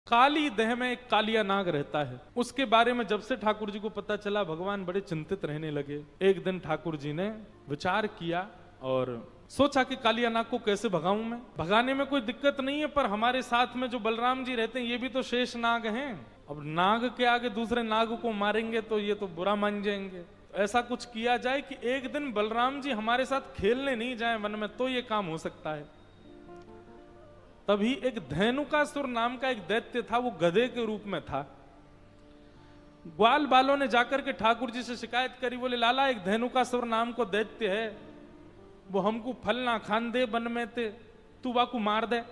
काली देह में एक कालिया नाग रहता है। उसके बारे में जब से ठाकुर जी को पता चला, भगवान बड़े चिंतित रहने लगे। एक दिन ठाकुर जी ने विचार किया और सोचा कि कालिया नाग को कैसे भगाऊं मैं। भगाने में कोई दिक्कत नहीं है, पर हमारे साथ में जो बलराम जी रहते हैं ये भी तो शेष नाग हैं। अब नाग के आगे दूसरे नाग को मारेंगे तो ये तो बुरा मान जाएंगे। ऐसा कुछ किया जाए कि एक दिन बलराम जी हमारे साथ खेलने नहीं जाए वन में, तो ये काम हो सकता है। तभी एक धेनुकासुर नाम का एक दैत्य था, वो गधे के रूप में था। ग्वाल बालों ने जाकर के ठाकुर जी से शिकायत करी, बोले लाला एक धेनुकासुर नाम को दैत्य है, वो हमको फल ना खान दे बन में ते, तू वाकू मार दे।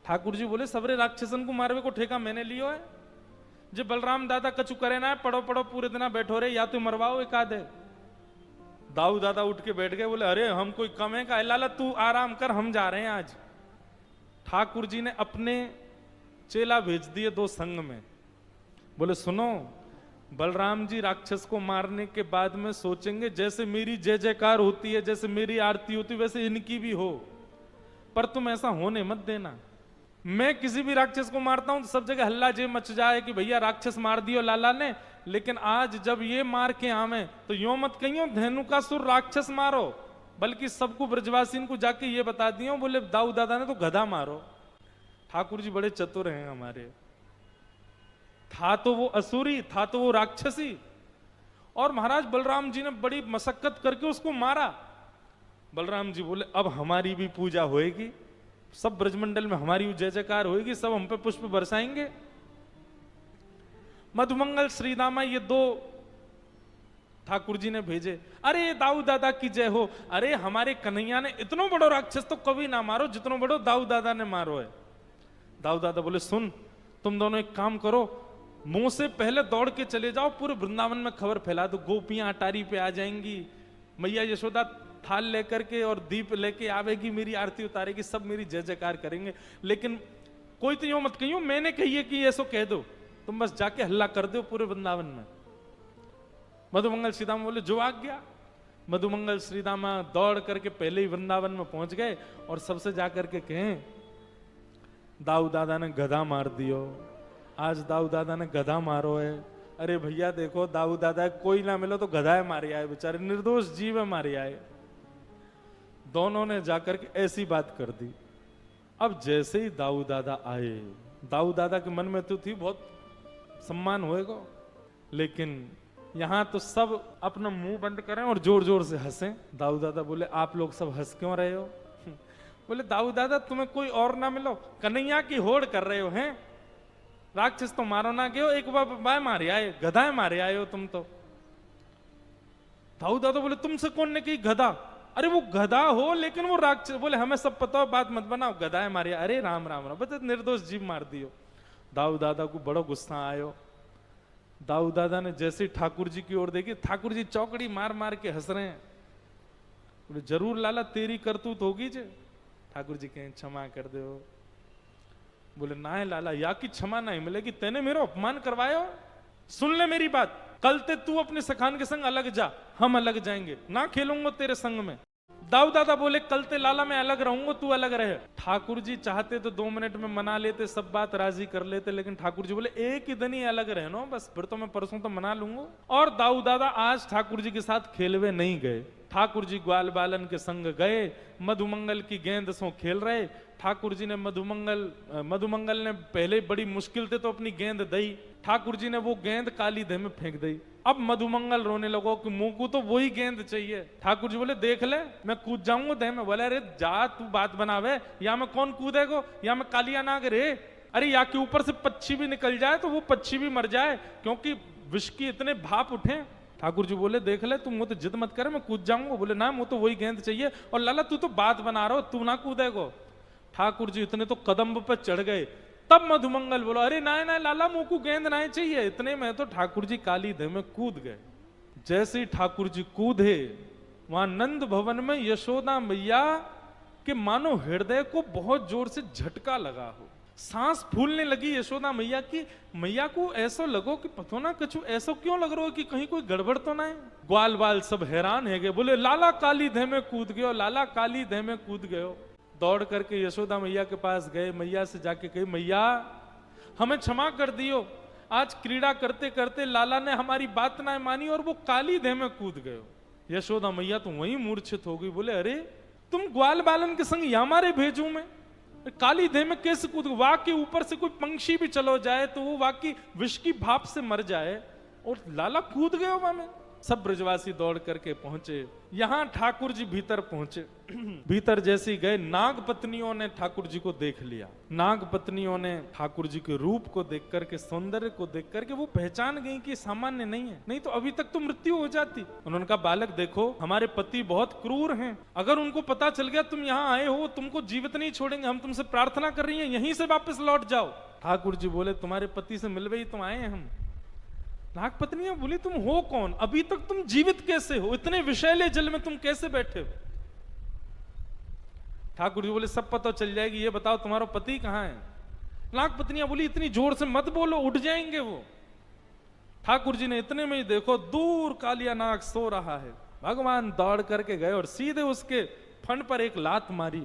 ठाकुर जी बोले सबरे राक्षसन को मारवे को ठेका मैंने लियो है, जे बलराम दादा कछु करे ना पड़ो पड़ो पूरे दिन बैठो रे, या तो मरवाओ एक आधे। दाऊ दादा उठ के बैठ गए, बोले अरे हम कोई कम है का, लाला तू आराम कर, हम जा रहे हैं आज। ठाकुर जी ने अपने चेला भेज दिए दो संग में, बोले सुनो बलराम जी राक्षस को मारने के बाद में सोचेंगे जैसे मेरी जय जयकार होती है, जैसे मेरी आरती होती है, वैसे इनकी भी हो, पर तुम ऐसा होने मत देना। मैं किसी भी राक्षस को मारता हूं तो सब जगह हल्ला जे मच जाए कि भैया राक्षस मार दियो लाला ने, लेकिन आज जब ये मार के आवे तो यो मत कहियो धेनुकासुर राक्षस मारो, बल्कि सबको ब्रजवासी को जाके ये बता दियो बोले दाऊ दादा ने तो गधा मारो। ठाकुर जी बड़े चतुर हैं हमारे, था तो वो असुरी, था तो वो राक्षसी, और महाराज बलराम जी ने बड़ी मशक्कत करके उसको मारा। बलराम जी बोले अब हमारी भी पूजा होएगी, सब ब्रजमंडल में हमारी जय जयकार होएगी, सब हम पे पुष्प बरसाएंगे। मधुमंगल श्रीदामा ये दो ठाकुर जी ने भेजे, अरे दाऊ दादा की जय हो, अरे हमारे कन्हैया ने इतनो बड़ो राक्षस तो कभी ना मारो जितनो बड़ो दाऊ दादा ने मारो है। दाऊ दादा बोले सुन तुम दोनों एक काम करो, मुंह से पहले दौड़ के चले जाओ, पूरे वृंदावन में खबर फैला दो, गोपियां अटारी पे आ जाएंगी, मैया यशोदा थाल लेकर के और दीप लेके आवेगी, मेरी आरती उतारेगी, सब मेरी जय जयकार करेंगे, लेकिन कोई तो यूं मत कहियो मैंने कहिए कि ऐसो कह दो, तुम बस जाके हल्ला कर दो पूरे वृंदावन में। मधुमंगल श्रीदामा बोले जो आ गया। मधुमंगल श्रीदामा दौड़ करके पहले ही वृंदावन में पहुंच गए और सबसे जाकर के कहें दाऊ दादा ने गधा मार दियो, आज दाऊ दादा ने गधा मारो है। अरे भैया देखो दाऊ दादा कोई ना मिलो तो गधा मारे आए, बेचारे निर्दोष जीव मारे आए। दोनों ने जाकर के ऐसी बात कर दी। अब जैसे ही दाऊ दादा आए, दाऊ दादा के मन में तो थी बहुत सम्मान होएगा, लेकिन यहां तो सब अपना मुंह बंद करें और जोर जोर से हंसें। दाऊ दादा बोले आप लोग सब हंस क्यों रहे हो? बोले दाऊ दादा तुम्हें कोई और ना मिलो, कन्हैया की होड़ कर रहे हो हैं, राक्षस तो मारो ना गए हो, एक बार मारे आए, गधाएं मारे आए हो तुम तो। दाऊ दादा बोले तुमसे कौन ने कही गधा? अरे वो गधा हो लेकिन वो राक्षस। बोले हमें सब पता हो, बात मत बनाओ, गधाएं मारे। अरे राम राम राम, बता निर्दोष जीव मार दियो। दाऊ दादा को बड़ा गुस्सा आयो। दाऊ दादा ने जैसे ठाकुर जी की ओर देखी, ठाकुर जी चौकड़ी मार मार के हंस रहे हैं। बोले जरूर लाला तेरी करतूत होगी जे। ठाकुर जी कहें क्षमा कर दो। बोले ना है लाला, या की क्षमा नहीं मिलेगी, तेने मेरा अपमान करवाया। सुन ले मेरी बात, कल ते तू अपने सखान के संग अलग जा, हम अलग जाएंगे, ना खेलूंगा तेरे संग में। दाऊ दादा बोले कल ते लाला मैं अलग रहूंगा, तू अलग रहे। ठाकुर जी चाहते तो 2 मिनट में मना लेते, सब बात राजी कर लेते, लेकिन ठाकुर जी बोले एक ही दिन ही अलग रहना, बस फिर तो मैं परसों तो मना लूंगा। और दाऊ दादा आज ठाकुर जी के साथ खेलवे नहीं गए। ठाकुर जी ग्वाल बालन के संग गए, मधुमंगल की गेंद सो खेल रहे। ठाकुर जी ने मधुमंगल ने पहले बड़ी मुश्किल से तो अपनी गेंद दी, ठाकुर जी ने वो गेंद काली देह में फेंक दी। अब मधुमंगल रोने लगो कि मुंह को तो वही गेंद चाहिए। ठाकुर जी बोले देख ले मैं कूद जाऊंगा देह में। बोले अरे जा तू बात बनावे, या मैं कौन कूदेगो, या मैं कालिया नाग रे। अरे या के ऊपर से पक्षी भी निकल जाए तो वो पक्षी भी मर जाए, क्योंकि विष की इतने भाप उठे। ठाकुर जी बोले देख ले तुम वो तो जिद मत करे, मैं कूद जाऊंगा। बोले ना वो तो वही गेंद चाहिए, और लाला तू तो बात बना रहा हो, तू ना कूदेगो। ठाकुर जी इतने तो कदम पे चढ़ गए। तब मधुमंगल बोलो अरे ना ना लाला मुंह को गेंद ना चाहिए। इतने में तो ठाकुर जी काली देह में कूद गए। जैसे ही ठाकुर जी कूदे, वहां नंद भवन में यशोदा मैया के मानो हृदय को बहुत जोर से झटका लगा हो, सांस फूलने लगी यशोदा मैया की। मैया को ऐसा लगो कि पतो ना कछु ऐसा क्यों लग रहा हो कि कहीं कोई गड़बड़ तो ना है। ग्वाल बाल सब हैरान है गए, बोले लाला काली देह में कूद गयो, लाला काली देह में कूद गयो। दौड़ करके यशोदा मैया के पास गए, मैया से जाके कही मैया हमें क्षमा कर दियो, आज क्रीड़ा करते करते लाला ने हमारी बात ना मानी और वो काली देह में कूद गए। यशोदा मैया तो वहीं मूर्छित हो गई, बोले अरे तुम ग्वाल बालन के संग या मारे भेजू में, काली देह में कैसे कूद, वाघ के ऊपर से कोई पंक्षी भी चलो जाए तो वो वाघ की विष की भाप से मर जाए और लाला कूद गए वहां में। सब ब्रजवासी दौड़ करके पहुंचे, यहां ठाकुर जी भीतर पहुंचे। भीतर जैसे गए, नाग पत्नियों ने ठाकुर जी को देख लिया। नाग पत्नियों ने ठाकुर जी के रूप को देख करके, सौंदर्य को देख करके वो पहचान गई कि सामान्य नहीं है, नहीं तो अभी तक तो मृत्यु हो जाती। उन्होंने कहा बालक देखो, हमारे पति बहुत क्रूर हैं, अगर उनको पता चल गया तुम यहाँ आए हो, तुमको जीवित नहीं छोड़ेंगे, हम तुमसे प्रार्थना कर रही हैं यहीं से वापस लौट जाओ। ठाकुर जी बोले तुम्हारे पति से मिलवे ही तुम आए हैं हम। नाग पत्नियां बोली तुम हो कौन, अभी तक तुम जीवित कैसे हो, इतने विषैले जल में तुम कैसे बैठे हो। ठाकुर जी बोले सब पता चल जाएगी, ये बताओ तुम्हारा पति कहां है। नाग पत्नियां बोली इतनी जोर से मत बोलो, उठ जाएंगे वो। ठाकुर जी ने इतने में ही देखो दूर कालिया नाग सो रहा है। भगवान दौड़ करके गए और सीधे उसके फन पर एक लात मारी।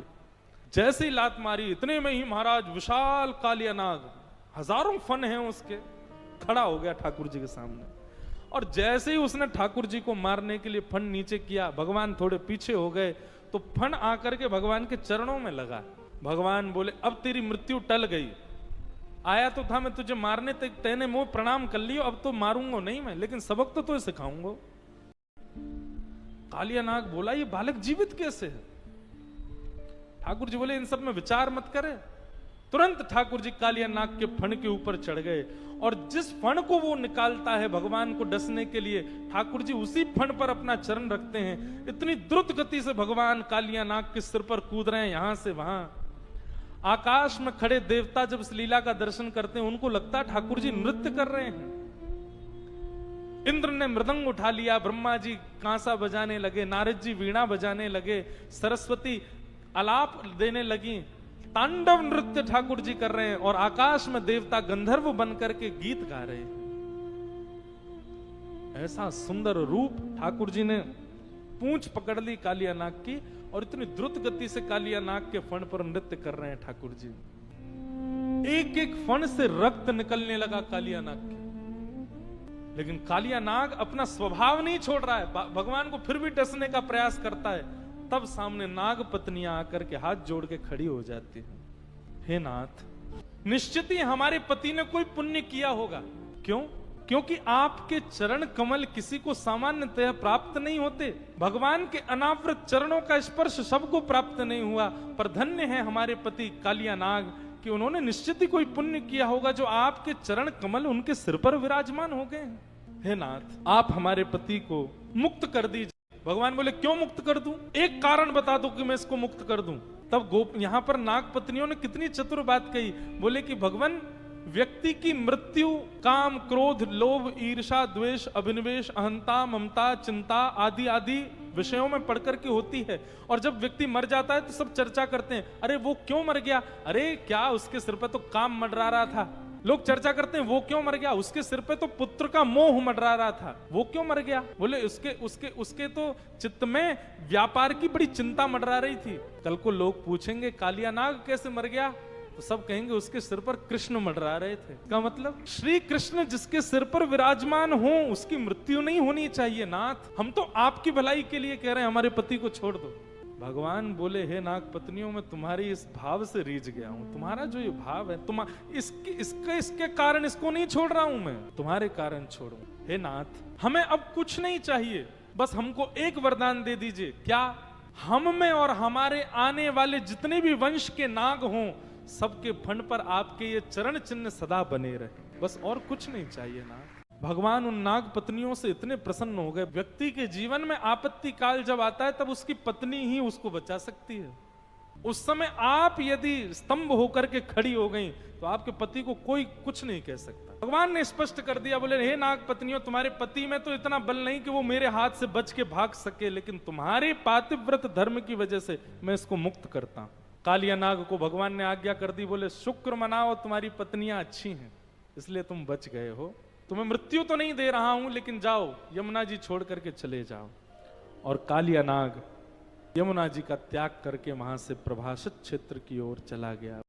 जैसे ही लात मारी इतने में ही महाराज विशाल कालिया नाग, हजारों फन हैं उसके, खड़ा हो गया ठाकुर जी के सामने। और जैसे ही उसने ठाकुर जी को मारने के लिए फन नीचे किया, भगवान थोड़े पीछे हो गए तो फन आकर के भगवान के चरणों में लगा। भगवान बोले अब तेरी मृत्यु टल गई, आया तो था मैं तुझे मारने तक, तेने मुंह प्रणाम कर लियो, अब तो मारूंगा नहीं मैं, लेकिन सबक तो तुझे सिखाऊंगा। कालिया नाग बोला ये बालक जीवित कैसे है। ठाकुर जी बोले इन सब में विचार मत करे। तुरंत ठाकुर जी कालिया नाग के फण के ऊपर चढ़ गए और जिस फण को वो निकालता है भगवान को डसने के लिए, ठाकुर जी उसी फण पर अपना चरण रखते हैं। इतनी द्रुत गति से भगवान कालिया नाग के सिर पर कूद रहे हैं, यहां से वहां। आकाश में खड़े देवता जब इस लीला का दर्शन करते हैं उनको लगता है ठाकुर जी नृत्य कर रहे हैं। इंद्र ने मृदंग उठा लिया, ब्रह्मा जी कांसा बजाने लगे, नारद जी वीणा बजाने लगे, सरस्वती आलाप देने लगी, तांडव नृत्य ठाकुर जी कर रहे हैं और आकाश में देवता गंधर्व बन करके गीत गा रहे हैं। ऐसा सुंदर रूप ठाकुर जी ने पूंछ पकड़ ली कालिया नाग की और इतनी द्रुत गति से कालिया नाग के फण पर नृत्य कर रहे हैं ठाकुर जी। एक एक फण से रक्त निकलने लगा कालिया नाग के, लेकिन कालिया नाग अपना स्वभाव नहीं छोड़ रहा है, भगवान को फिर भी डसने का प्रयास करता है। तब सामने नाग पत्नियां आकर के हाथ जोड़ के खड़ी हो जाती हैं। हे नाथ, निश्चित ही हमारे पति ने कोई पुण्य किया होगा। क्यों? क्योंकि आपके चरण कमल किसी को सामान्यतः प्राप्त नहीं होते। भगवान के अनावृत चरणों का स्पर्श सबको प्राप्त नहीं हुआ, पर धन्य है हमारे पति कालिया नाग कि उन्होंने निश्चित ही कोई पुण्य किया होगा जो आपके चरण कमल उनके सिर पर विराजमान हो गए। हे नाथ, आप हमारे पति को मुक्त कर दीजिए। भगवान बोले क्यों मुक्त कर दूं? एक कारण बता दो कि मैं इसको मुक्त कर दूं। तब यहां पर नाग पत्नियों ने कितनी चतुर बात कही। बोले कि भगवान, व्यक्ति की मृत्यु काम, क्रोध, लोभ, ईर्षा, द्वेष, अभिनिवेश, अहंता, ममता, चिंता आदि आदि विषयों में पढ़कर के होती है। और जब व्यक्ति मर जाता है तो सब चर्चा करते हैं, अरे वो क्यों मर गया, अरे क्या उसके सिर पर तो काम मंडरा रहा था। लोग चर्चा करते हैं वो क्यों मर गया, उसके सिर पे तो पुत्र का मोह मंडरा रहा था, वो क्यों मर गया। बोले उसके तो चित्त में व्यापार की बड़ी चिंता मंडरा रही थी। कल को लोग पूछेंगे कालिया नाग कैसे मर गया, तो सब कहेंगे उसके सिर पर कृष्ण मंडरा रहे थे। का मतलब श्री कृष्ण जिसके सिर पर विराजमान हो उसकी मृत्यु नहीं होनी चाहिए। नाथ, हम तो आपकी भलाई के लिए कह रहे हैं, हमारे पति को छोड़ दो। भगवान बोले हे नाग पत्नियों, मैं तुम्हारी इस भाव से रीझ गया हूं। तुम्हारा जो ये भाव है, इसके कारण इसको नहीं छोड़ रहा हूं मैं, तुम्हारे कारण छोड़ू। हे नाथ, हमें अब कुछ नहीं चाहिए, बस हमको एक वरदान दे दीजिए। क्या? हम में और हमारे आने वाले जितने भी वंश के नाग हों, सबके फण पर आपके ये चरण चिन्ह सदा बने रहे, बस और कुछ नहीं चाहिए नाथ। भगवान उन नाग पत्नियों से इतने प्रसन्न हो गए। व्यक्ति के जीवन में आपत्ति काल जब आता है तब उसकी पत्नी ही उसको बचा सकती है। उस समय आप यदि स्तंभ होकर के खड़ी हो गई तो आपके पति को कोई कुछ नहीं कह सकता। भगवान ने स्पष्ट कर दिया, बोले हे नाग पत्नियों, तुम्हारे पति में तो इतना बल नहीं कि वो मेरे हाथ से बच के भाग सके, लेकिन तुम्हारे पातिव्रत धर्म की वजह से मैं इसको मुक्त करता हूं। कालिया नाग को भगवान ने आज्ञा कर दी, बोले शुक्र मनाओ, तुम्हारी पत्नियां अच्छी हैं इसलिए तुम बच गए हो। तुम्हें मृत्यु तो नहीं दे रहा हूं, लेकिन जाओ यमुना जी छोड़ करके चले जाओ। और कालिया नाग यमुना जी का त्याग करके वहां से प्रभाषित क्षेत्र की ओर चला गया।